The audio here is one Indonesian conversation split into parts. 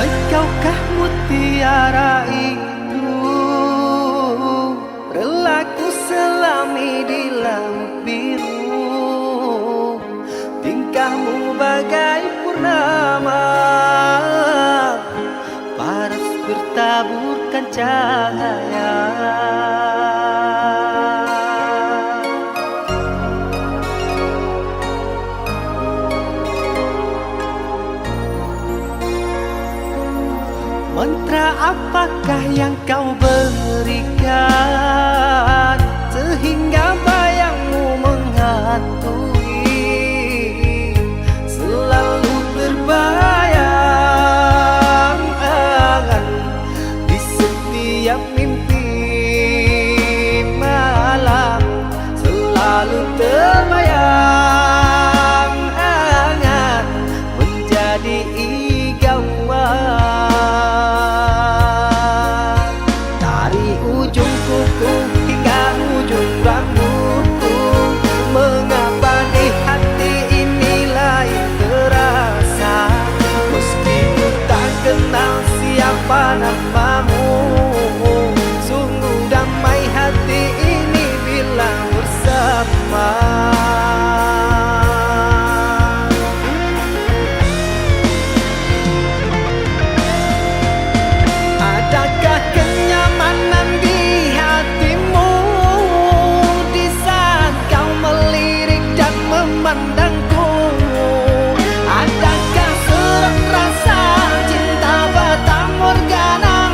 Engkaukah mutiara itu, relaku selami di laut biru. Tingkahmu bagai purnama, paras bertaburkan cahaya. Mantra apakah yang kau berikan sehingga bayangmu menghantui, selalu terbayang di setiap mimpi malam, selalu terbayang menjadi igauan. Kuku hingga ujung rambutku, mengapa di hati ini lain terasa, meski ku tak kenal siapa namamu. Sungguh damai hati ini bila bersama. Adakah kenyamanan di hatimu di saat kau melirik dan memandangku? Adakah serak rasa cinta fata morgana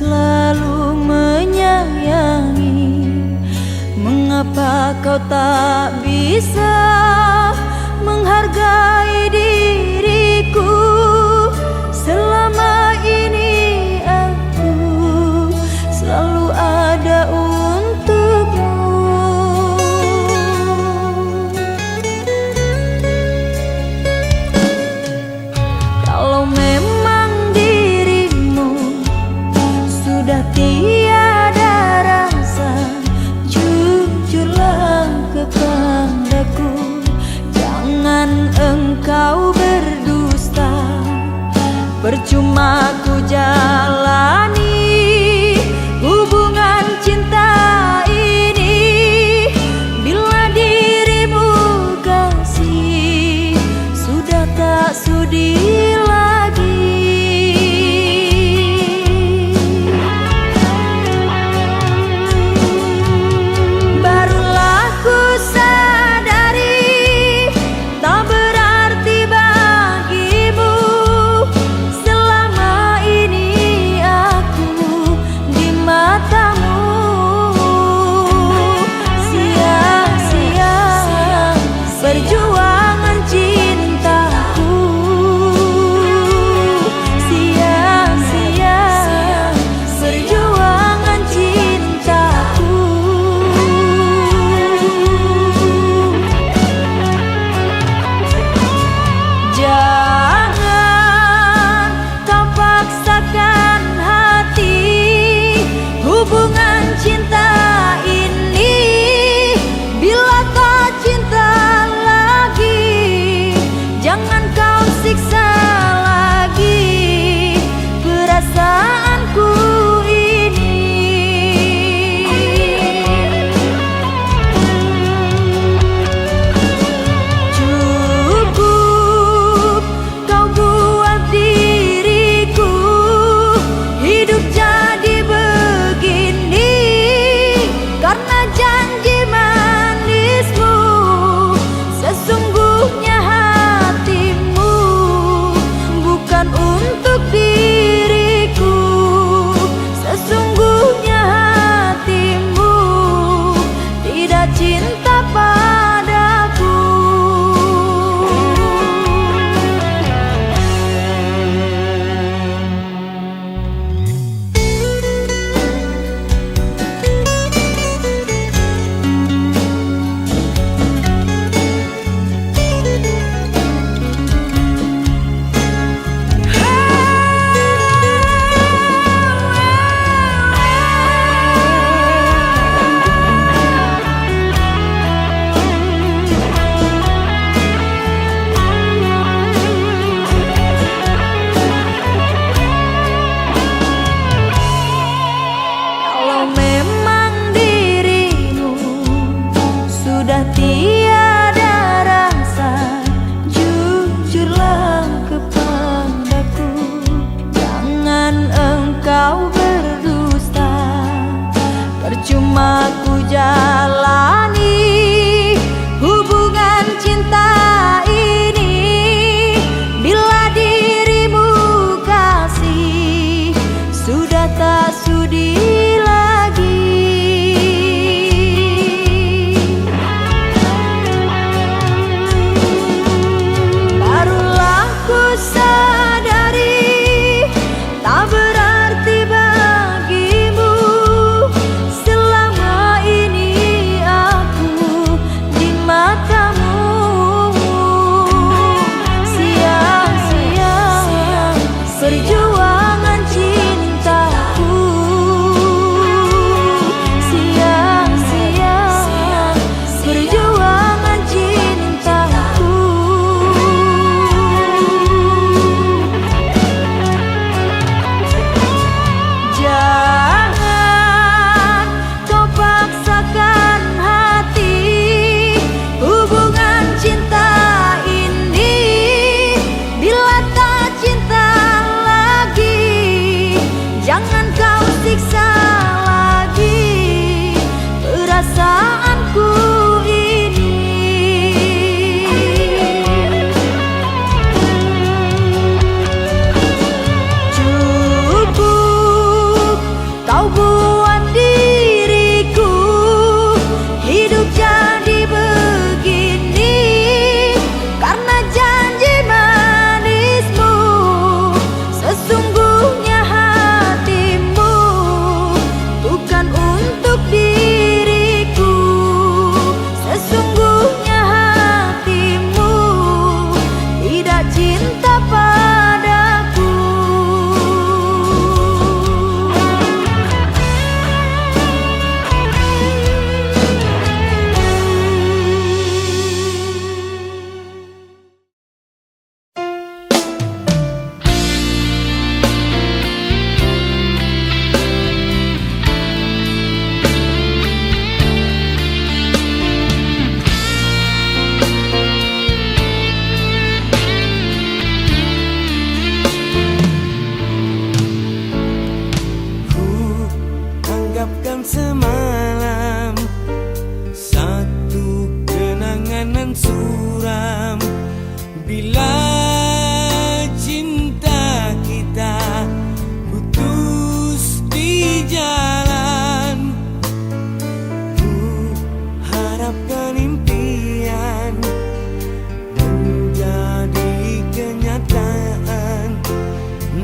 selalu menyayangi. Mengapa kau tak bisa menghargai diriku? Selama ini aku selalu ada untukmu. Kalau memang dirimu sudah tiada rasa, jujurlah kepadaku. Jangan engkau berdusta. Percuma ku jalani hubungan cinta ini bila dirimu kasih sudah tak sudi lagi. Barulah ku sadari tak berarti bagimu. Selama ini aku di matamu sia-sia perjuangan cintaku. Sia-sia perjuangan cintaku. Jangan kau paksakan hati hubungan cinta ini bila tak cinta lagi. Jangan kau siksa lagi perasaanku ini. Cukup kau buat diriku hidup jadi begini karena janji manismu. Sesungguhnya hatimu bukan untuk diriku. Sesungguhnya hatimu tidak cinta padaku. Kalau memang dirimu sudah tiada rasa, jujurlah kepadaku. Jangan engkau berdusta. Percuma ku jalani hubungan cinta ini bila dirimu kasih sudah tak sudi lagi. Barulah ku sadari tak berarti bagimu. Selama ini aku di matamu sia-sia perjuangan cintaku. Sia-sia perjuangan cintaku. Jangan kau paksakan hati hubungan cinta ini bila tak cinta lagi.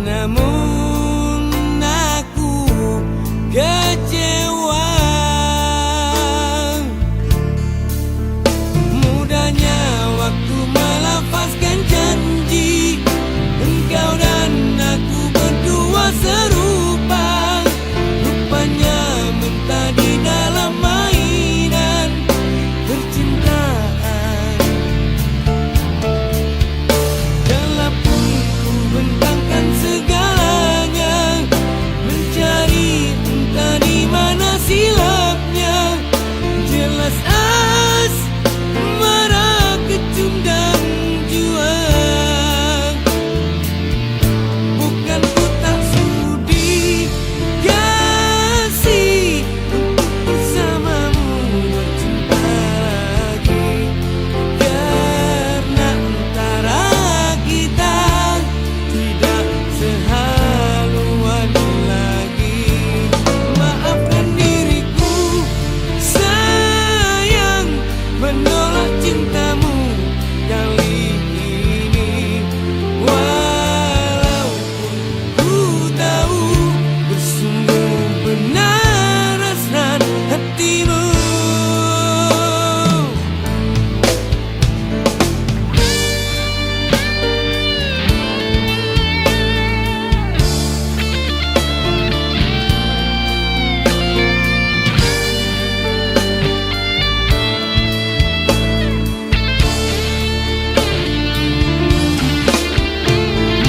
namun aku kecewa. Mudahnya waktu melafazkan janji, engkau dan aku berdua serupa. Rupanya mentah di dalam mainan percintaan. Dalam pun ku bentangkan segalanya, mencari entah di mana silapnya. Jelas asmara kecundang jua. Bukan ku tak sudi kasih untuk bersamamu bercinta lagi, karena antara kita tidak sehaluan lagi. Maafkan diriku sayang, menolak cintamu kali ini. Walaupun ku tahu bersungguh benar hasrat hatimu.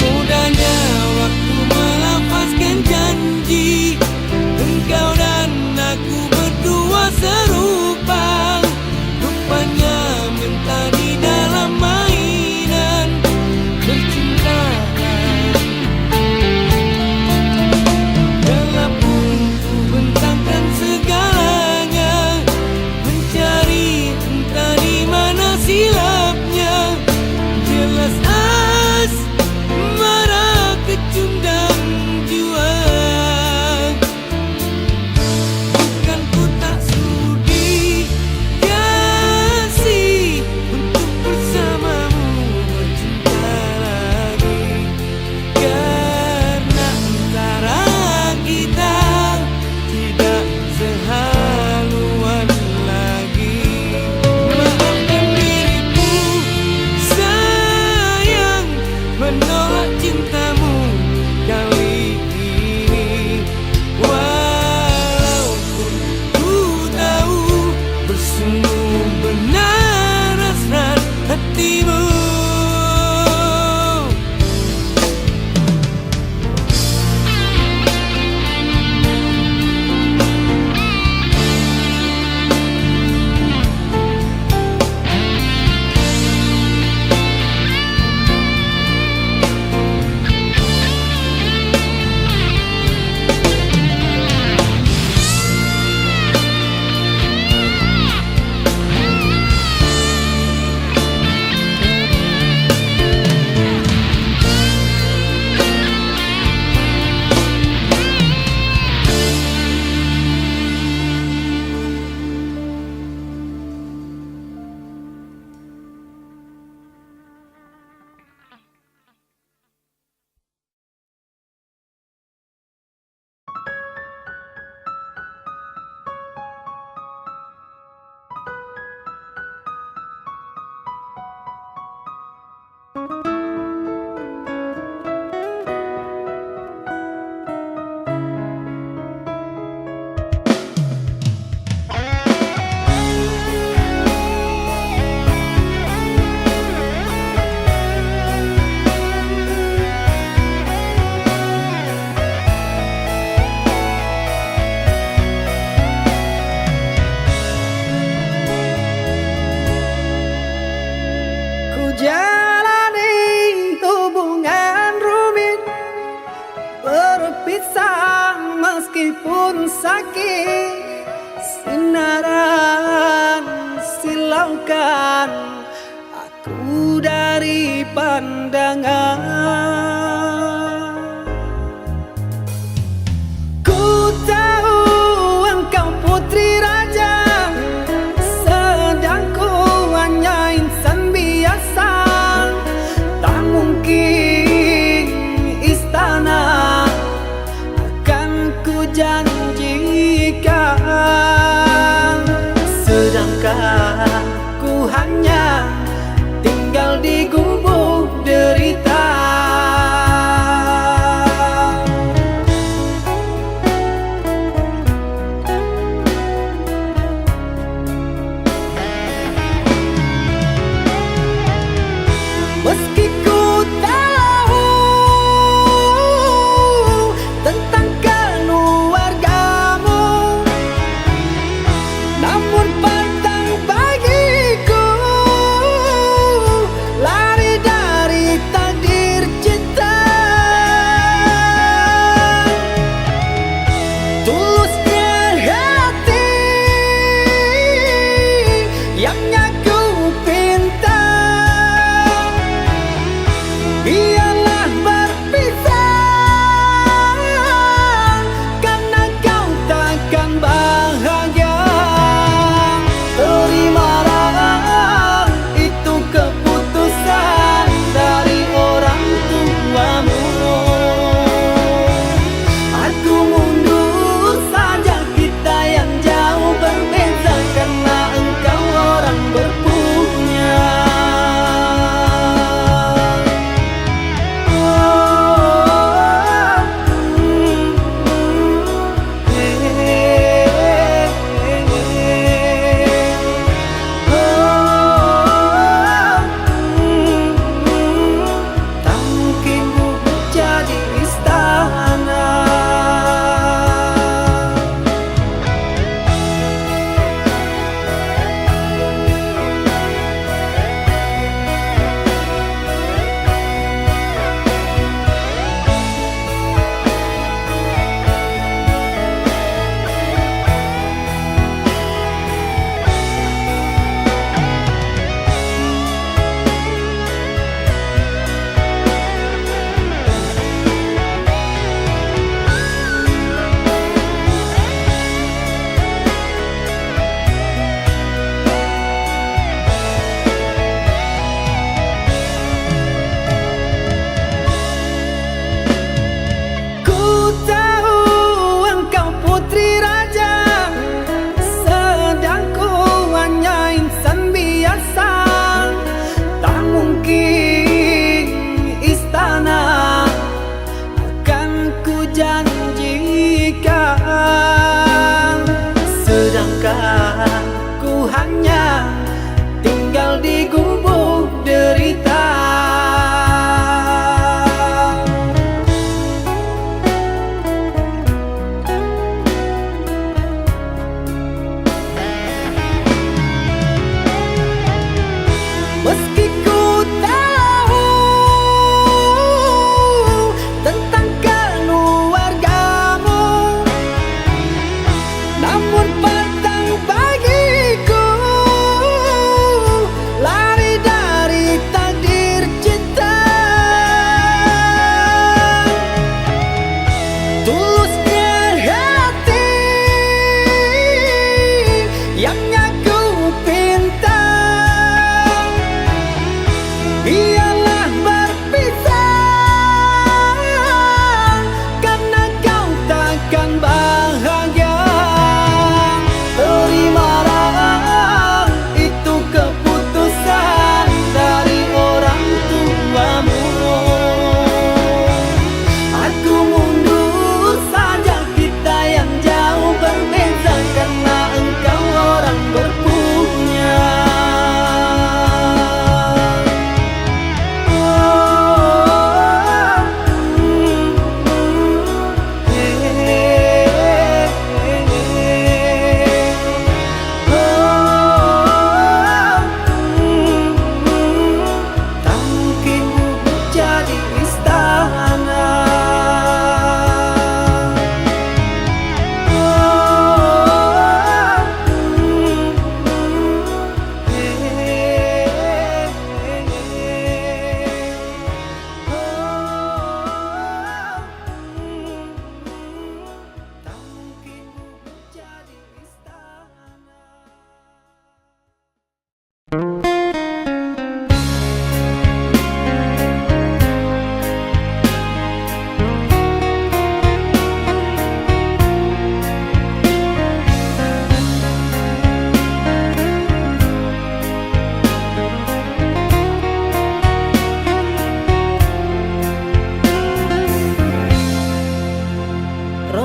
Mudahnya waktu melafazkan janji, engkau dan aku berdua serupa. Rupanya mentah di dalam mainan percintaan. Dalam pun ku bentangkan segalanya, mencari entah di mana silapnya. Jelas asmara kecundang jua. Bukan ku tak sudi kasih untuk bersamamu bercinta lagi, karena antara kita tidak sehaluan lagi. Maafkan diriku sayang, menolak cintamu kali ini. Walaupun ku tahu bersungguh benar hasrat hatimu. meskipun sakit, sinaran silaukan aku dari pandangan. Ku tahu engkau putri raja, sedang ku hanya insan biasa. Tak mungkin istana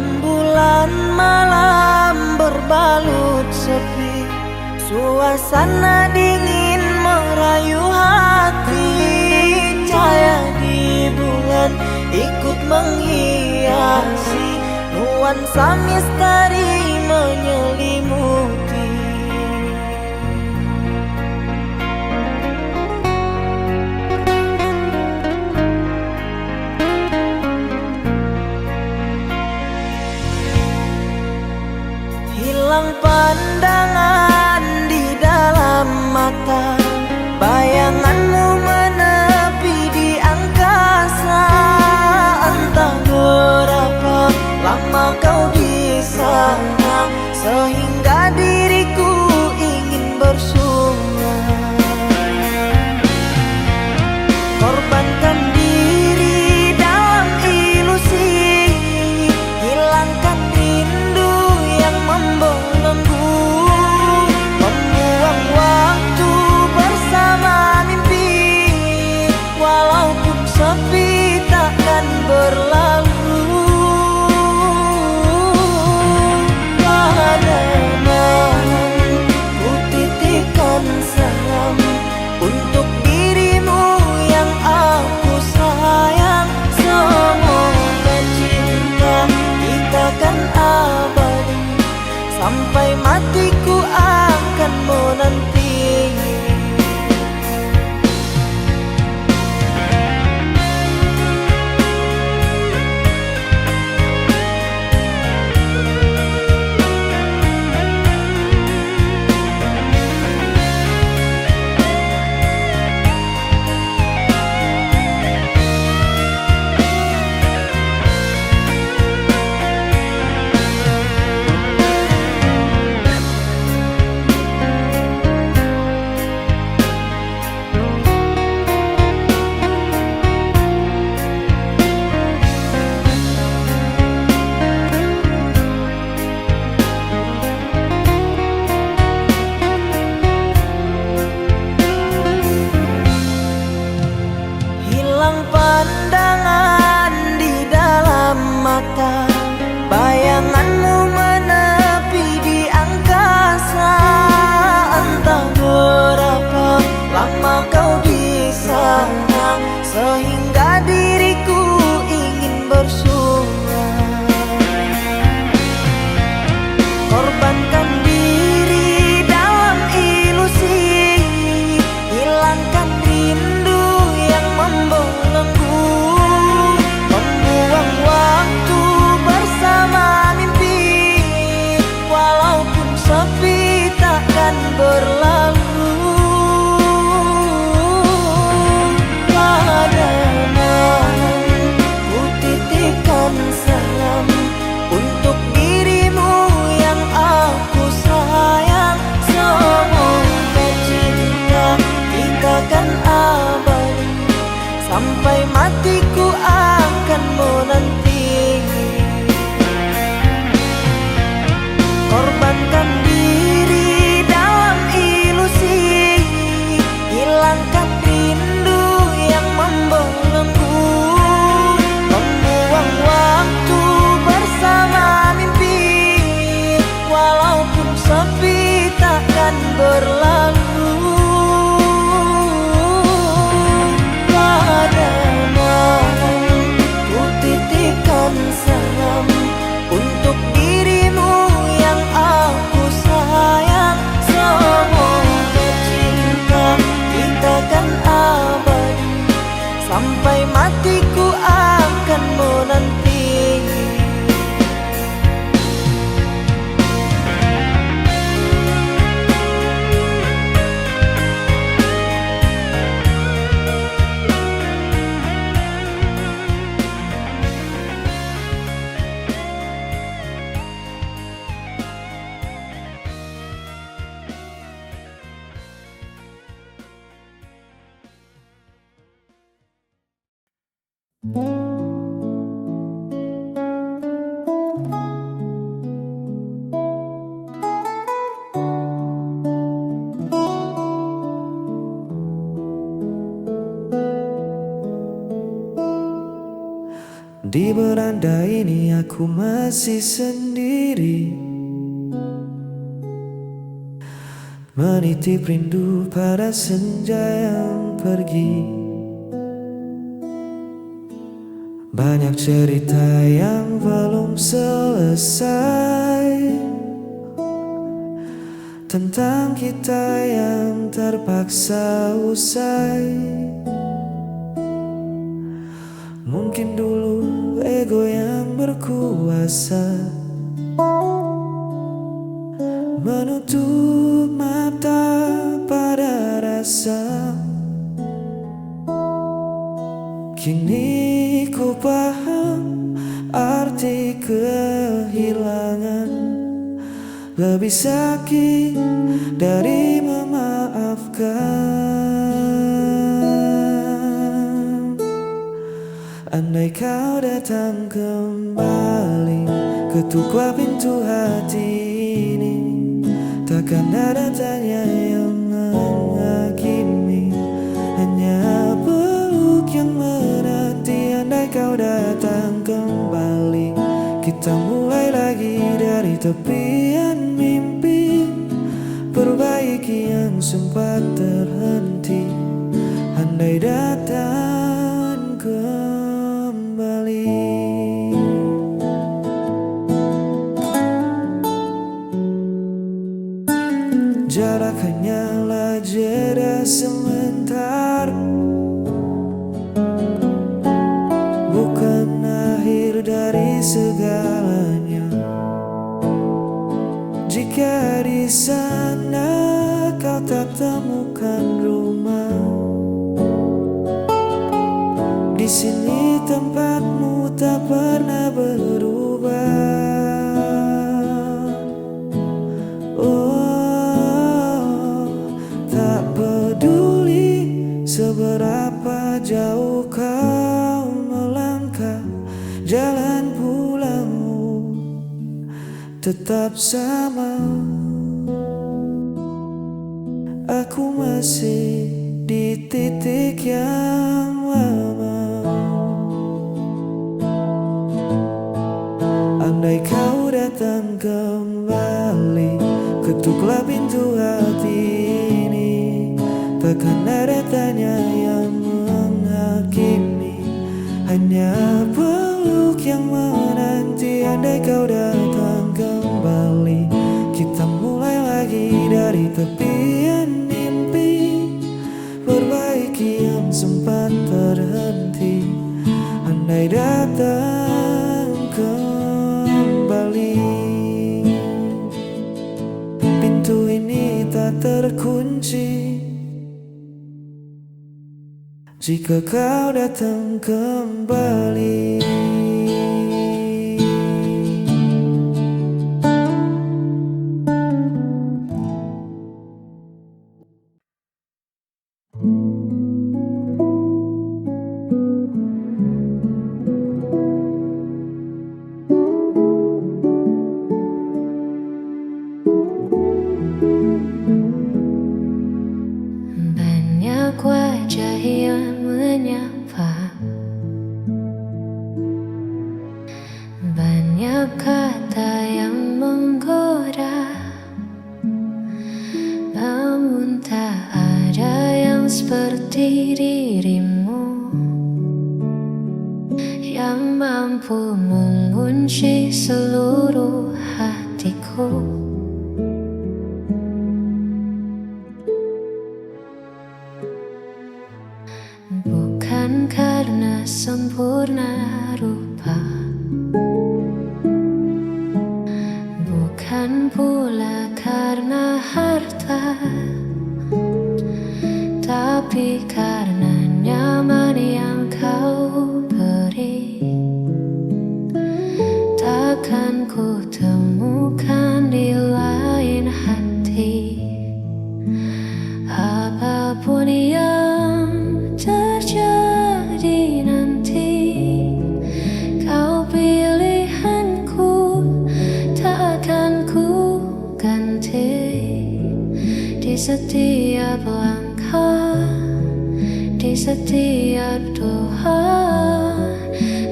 Rembulan malam berbalut sepi, suasana dingin merayu hati. Cahaya di bulan ikut menghiasi, nuansa misteri menyelimuti. Hilang pandangan di dalam mata, bayanganmu menepi di angkasa. Entah berapa lama kau di sana, sehingga diriku ingin bersunat. Korbankan diri dalam ilusi, hilangkan rindu yang membelenggu, membuang waktu bersama mimpi. Walaupun sepi takkan berlalu. Pada malam ku titipkan salam untuk dirimu yang aku sayang. Semoga cinta kita kan abadi, sampai matiku akan menanti. Di beranda ini aku masih sendiri, menitip rindu pada senja yang pergi. Banyak cerita yang belum selesai tentang kita yang terpaksa usai. Mungkin dulu ego yang berkuasa menutup mata pada rasa. Kini ku paham arti kehilangan, lebih sakit dari memaafkan. Andai kau datang kembali, ketuklah pintu hati ini. Takkan ada tanya yang menghakimi, hanya peluk yang menanti. Andai kau datang kembali, kita mulai lagi dari tepian mimpi, perbaiki yang sempat terhenti. Andai datang kembali. Jarak hanyalah jeda sementara, bukan akhir dari segalanya. Jika di sana kau tak temukan rumah, di sini tempatmu tak pernah berubah. Seberapa jauh kau melangkah, jalan pulangmu tetap sama. Aku masih di titik yang lama. Andai kau datang kembali, ketuklah pintu hati ini. Takkan ada tanya yang menghakimi, hanya peluk yang menanti. Andai kau datang kembali, kita mulai lagi dari tepian mimpi, perbaiki yang sempat terhenti. Andai datang kembali, pintu ini tak terkunci jika kau datang kembali. Banyak wajah yang menyapa, banyak kata yang menggoda, namun tak ada yang seperti dirimu yang mampu mengunci seluruh hatiku. Bukan karena sempurna rupa, bukan pula karena harta, tapi karena nyaman yang kau beri. Takkan ku temukan di lain hati. Apapun yang terjadi nanti, kau pilihanku, tak akan ku ganti. Di setiap langkah, di setiap doa,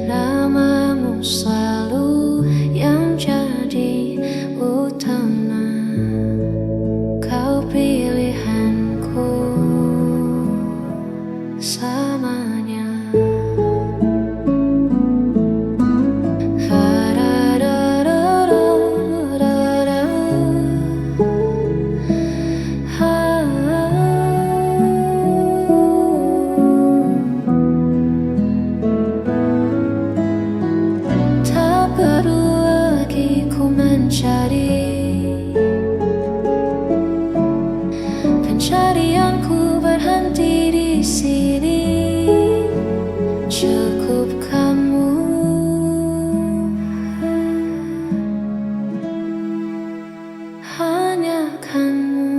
nama selalu yang jadi utama. Kau pilihanku selamanya. Tak perlu lagi ku mencari, pencarianku berhenti di sini. Cukup kamu, hanya kamu.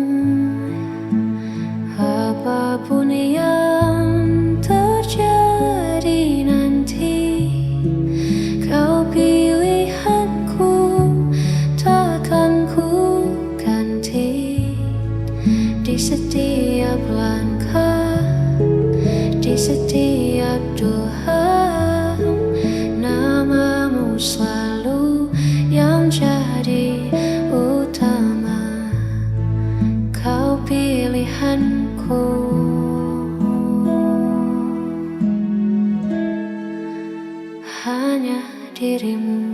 Apapun yang terjadi nanti, kau pilihanku, takkan ku ganti. Di setiap langkah, di setiap doa, namamu selalu yang jadi utama. Kau pilihanku, hanya dirimu.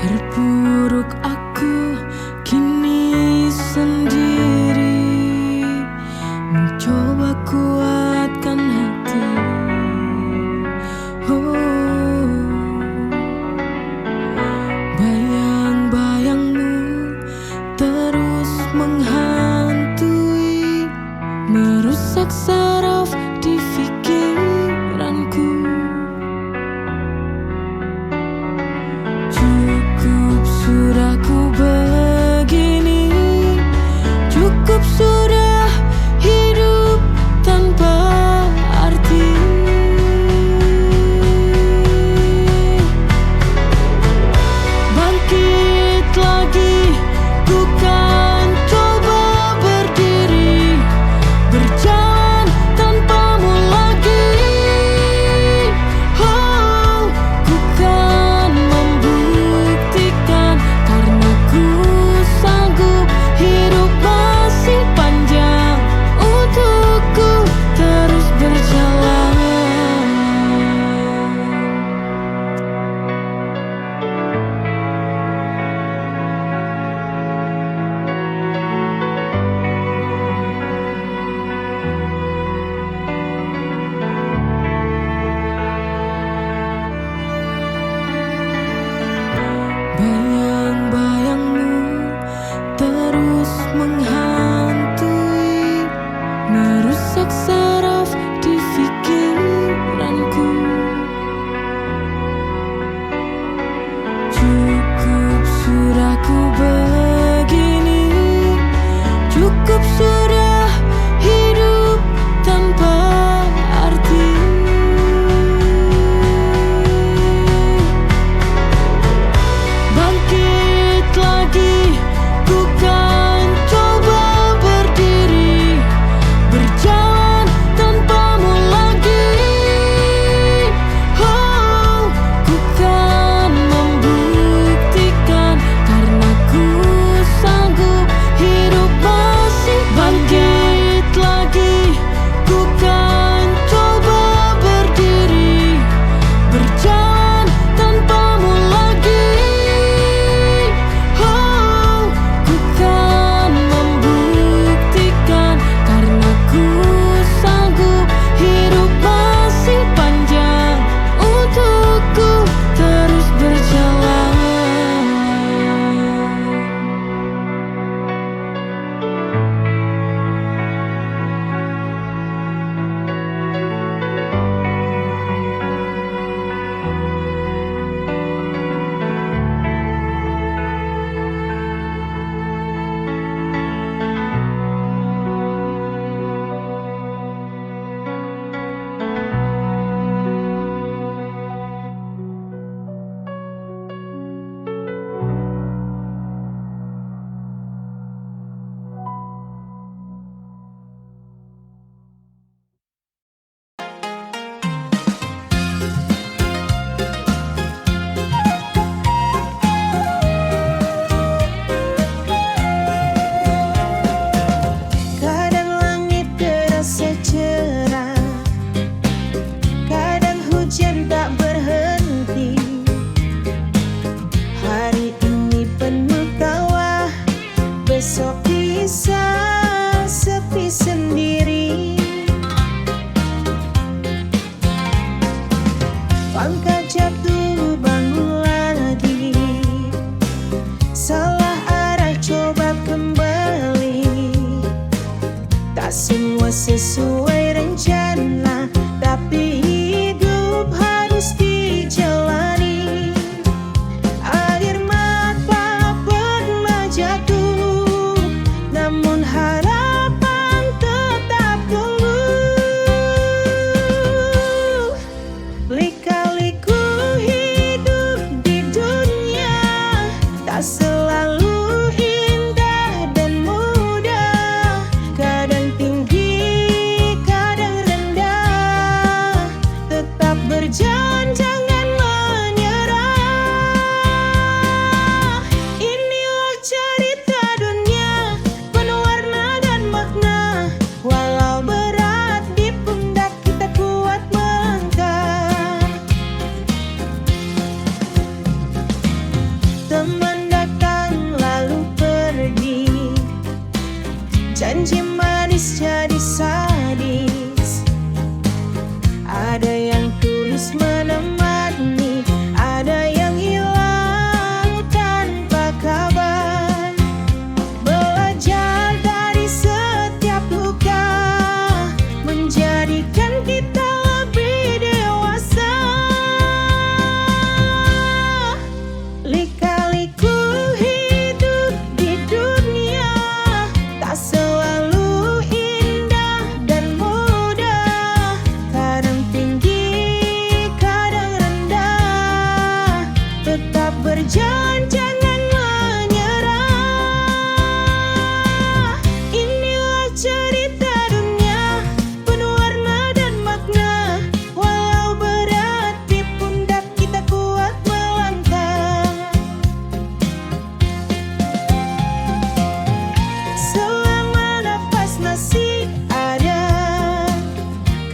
Terpuruk aku kini sendiri, mencoba kuatkan hati. Oh, bayang-bayangmu terus menghantui, merusak saraf di pikiranku. Cukup sudah ku begini, cukup sudah hidup tanpa arti. Bangkit lagi, ku kan coba berdiri, berjalan tanpa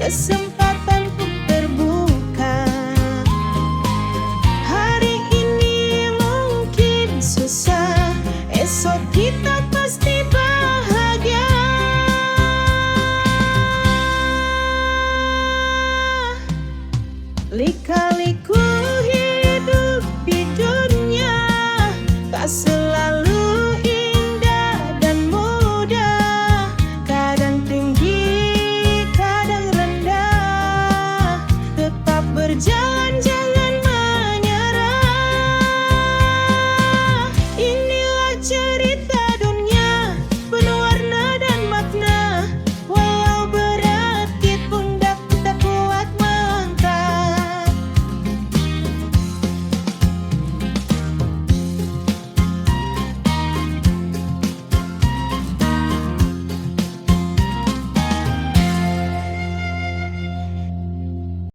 kesempatanku terbuka. Hari ini mungkin susah, esok kita pasti bahagia. Lika-liku